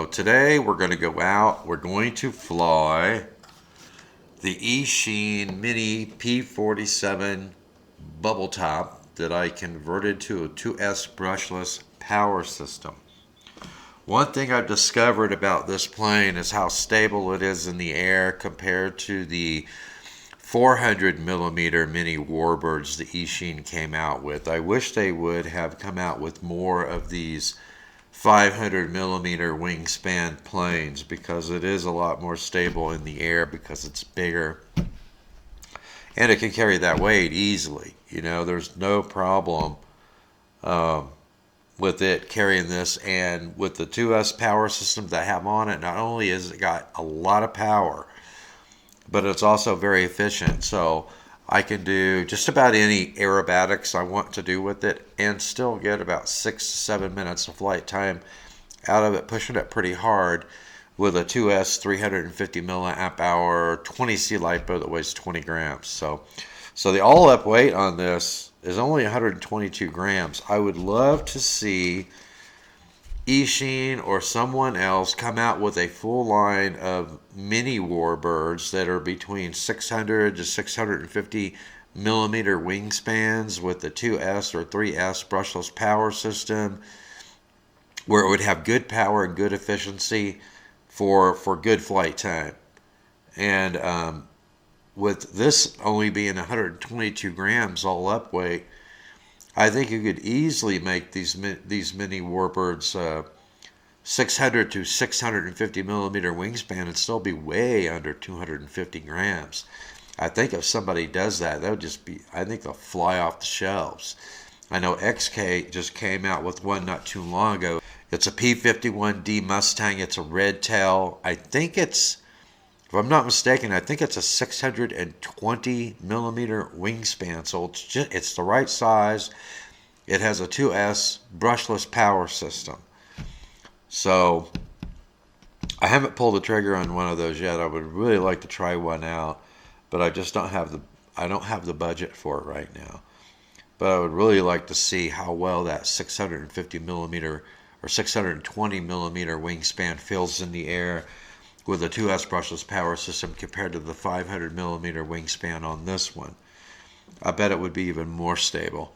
So today we're going to go out, we're going to fly the Eachine Mini P47 bubble top that I converted to a 2S brushless power system. One thing I've discovered about this plane is how stable it is in the air compared to the 400 millimeter mini Warbirds the Eachine came out with. I wish they would have come out with more of these 500 millimeter wingspan planes, because it is a lot more stable in the air because it's bigger and it can carry that weight easily. You know, there's no problem with it carrying this, and with the 2S power system that I have on it, not only has it got a lot of power, but it's also very efficient. So I can do just about any aerobatics I want to do with it and still get about 6 to 7 minutes of flight time out of it, pushing it pretty hard with a 2S 350 milliamp hour 20C LiPo that weighs 20 grams. So the all-up weight on this is only 122 grams. I would love to see Eachine or someone else come out with a full line of mini Warbirds that are between 600 to 650 millimeter wingspans with the 2S or 3S brushless power system, where it would have good power and good efficiency for good flight time. And with this only being 122 grams all up weight, I think you could easily make these mini Warbirds 600 to 650 millimeter wingspan and still be way under 250 grams. I think if somebody does that, that would just be, I think they'll fly off the shelves. I know XK just came out with one not too long ago. It's a P51D Mustang. It's a red tail. I think it's, if I'm not mistaken, I think it's a 620 millimeter wingspan. So it's the right size. It has a 2S brushless power system. So I haven't pulled the trigger on one of those yet. I would really like to try one out, but I just don't have the budget for it right now. But I would really like to see how well that 650 millimeter or 620 millimeter wingspan feels in the air with a 2S brushless power system compared to the 500 millimeter wingspan on this one. I bet it would be even more stable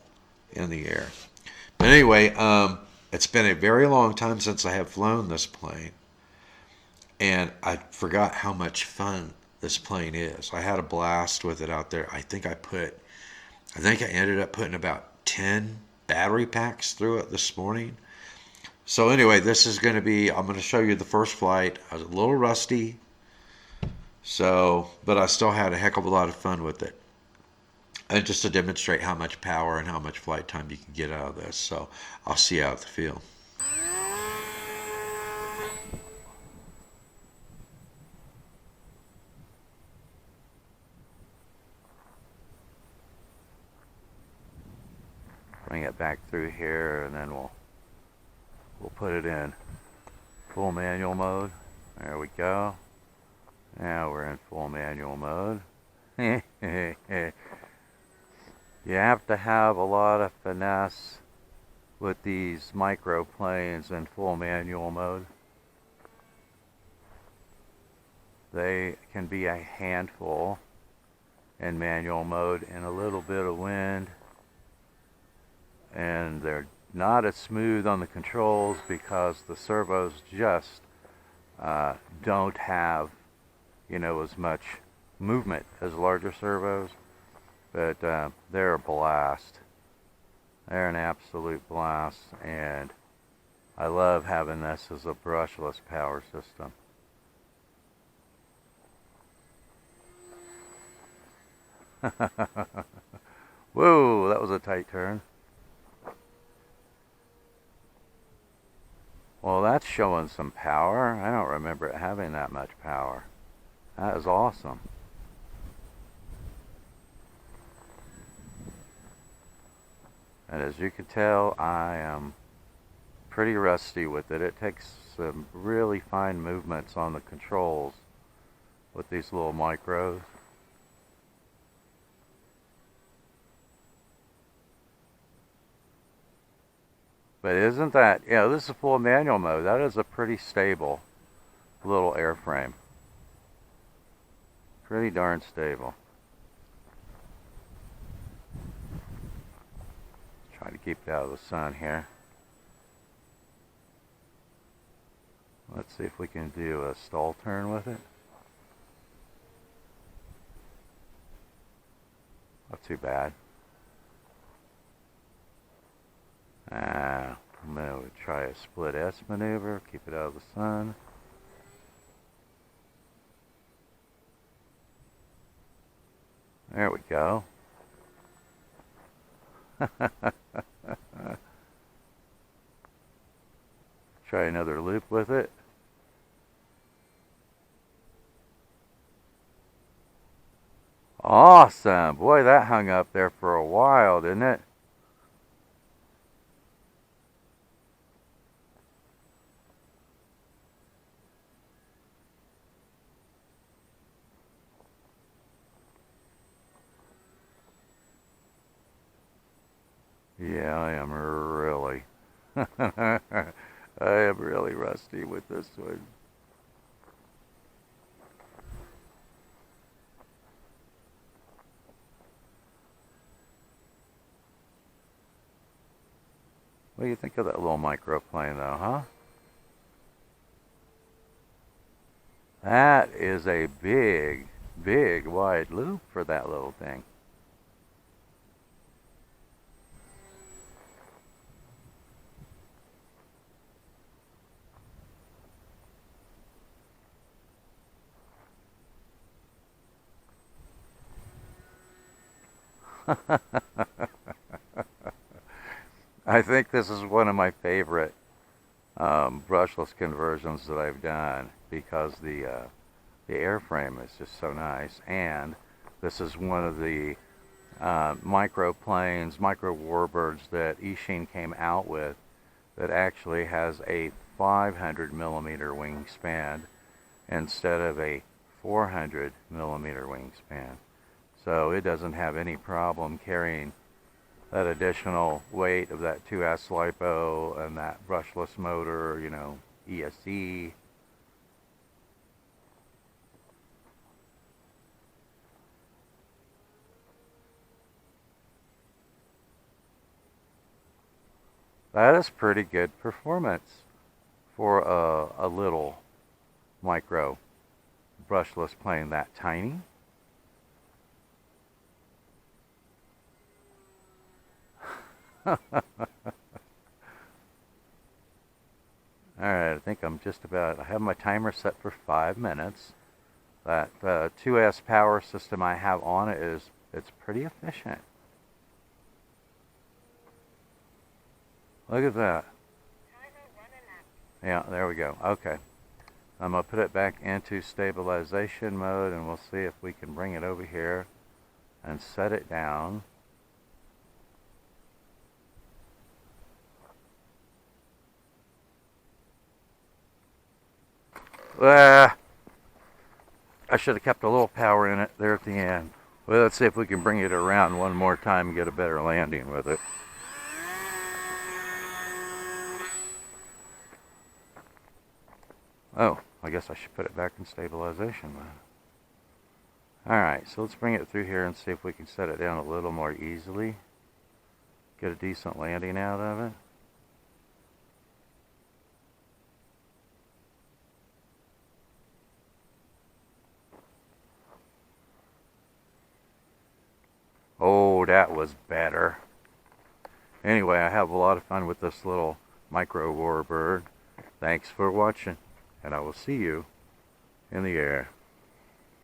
in the air. But anyway, it's been a very long time since I have flown this plane, and I forgot how much fun this plane is. I had a blast with it out there. I think I ended up putting about 10 battery packs through it this morning. So anyway, this is going to be, I'm going to show you the first flight. I was a little rusty, but I still had a heck of a lot of fun with it. And just to demonstrate how much power and how much flight time you can get out of this. So I'll see you out at the field. Bring it back through here, and then we'll put it in full manual mode. There we go. Now we're in full manual mode. You have to have a lot of finesse with these microplanes in full manual mode. They can be a handful in manual mode in a little bit of wind, and they're not as smooth on the controls because the servos just don't have, as much movement as larger servos. But they're a blast. They're an absolute blast, and I love having this as a brushless power system. Whoa, that was a tight turn. Well, that's showing some power. I don't remember it having that much power. That is awesome. And as you can tell, I am pretty rusty with it. It takes some really fine movements on the controls with these little micros. But isn't that, yeah, this is full manual mode. That is a pretty stable little airframe. Pretty darn stable. Try to keep it out of the sun here. Let's see if we can do a stall turn with it. Not too bad. I'm going to try a split S maneuver, keep it out of the sun. There we go. Try another loop with it. Awesome. Boy, that hung up there for a while, didn't it? Yeah, I am really, I am really rusty with this one. What do you think of that little microplane though, huh? That is a big, big wide loop for that little thing. I think this is one of my favorite brushless conversions that I've done because the airframe is just so nice, and this is one of the micro planes, micro Warbirds that Eachine came out with that actually has a 500 millimeter wingspan instead of a 400 millimeter wingspan. So it doesn't have any problem carrying that additional weight of that 2S LiPo and that brushless motor, you know, ESC. That is pretty good performance for a little micro brushless plane that tiny. Alright, I think I'm just about, I have my timer set for 5 minutes. That 2S power system I have on it it's pretty efficient. Look at that. Yeah, there we go. Okay. I'm going to put it back into stabilization mode and we'll see if we can bring it over here and set it down. I should have kept a little power in it there at the end. Well, let's see if we can bring it around one more time and get a better landing with it. Oh, I guess I should put it back in stabilization mode. Alright, so let's bring it through here and see if we can set it down a little more easily. Get a decent landing out of it. Oh, that was better. Anyway, I have a lot of fun with this little micro Warbird. Thanks for watching, and I will see you in the air.